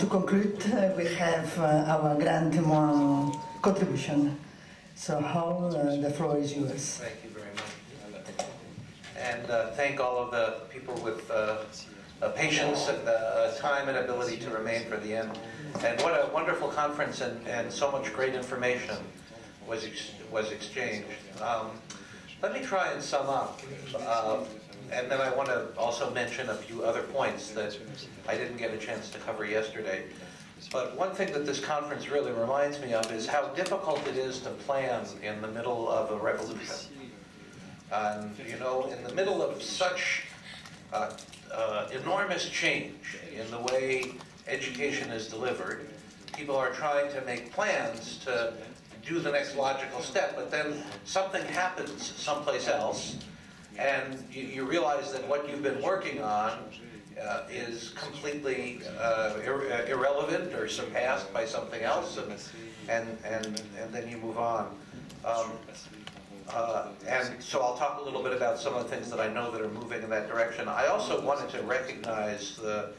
conclude, we have our grand témoin contribution. So Hal, the floor is yours. Thank you very much. And thank all of the people with patience and time and ability to remain for the end. And what a wonderful conference, and so much great information was exchanged. Let me try and sum up. And then I want to also mention a few other points that I didn't get a chance to cover yesterday. But one thing that this conference really reminds me of is how difficult it is to plan in the middle of a revolution. And, you know, in the middle of such enormous change in the way education is delivered, people are trying to make plans to do the next logical step, but then something happens someplace else, and you realize that what you've been working on is completely irrelevant or surpassed by something else, and then you move on. And so I'll talk a little bit about some of the things that I know that are moving in that direction. I also wanted to recognize the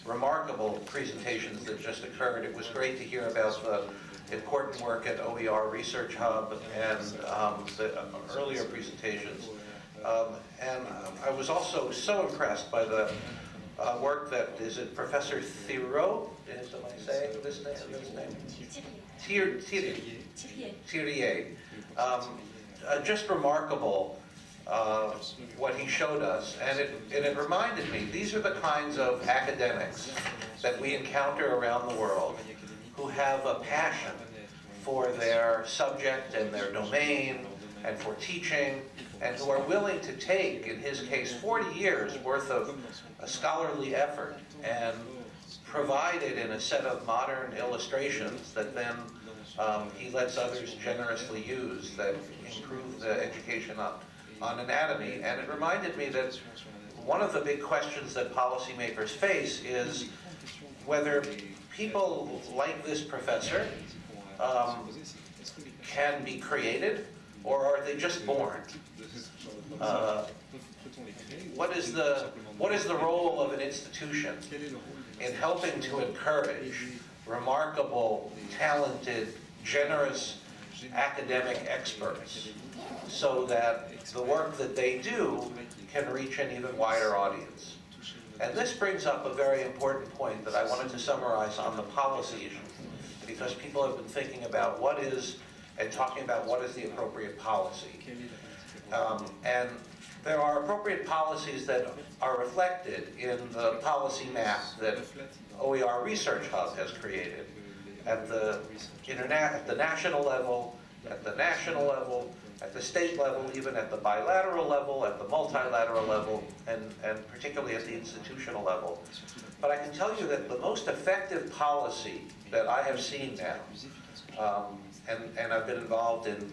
remarkable presentations that just occurred. It was great to hear about the important work at OER Research Hub and the earlier presentations. And I was also so impressed by the work that, is it Professor Thiraud? Am I saying this name? Thirier. Just remarkable what he showed us, and it reminded me, these are the kinds of academics that we encounter around the world who have a passion for their subject and their domain and for teaching, and who are willing to take, in his case, 40 years worth of a scholarly effort and provide it in a set of modern illustrations that then he lets others generously use that improve the education on anatomy. And it reminded me that one of the big questions that policymakers face is whether people like this professor can be created, or are they just born? What is the role of an institution in helping to encourage remarkable, talented, generous academic experts so that the work that they do can reach an even wider audience? And this brings up a very important point that I wanted to summarize on the policy issue, because people have been thinking about what is, and talking about what is the appropriate policy. And there are appropriate policies that are reflected in the policy map that OER Research Hub has created at the national level, at the national level, at the state level, even at the bilateral level, at the multilateral level, and particularly at the institutional level. But I can tell you that the most effective policy that I have seen now, and I've been involved in,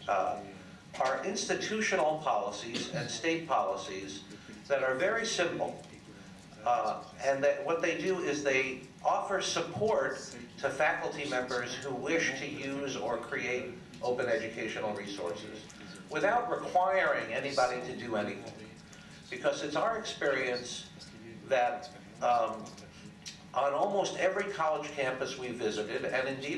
are institutional policies and state policies that are very simple. And that what they do is they offer support to faculty members who wish to use or create open educational resources without requiring anybody to do anything. Because it's our experience that on almost every college campus we visited, and indeed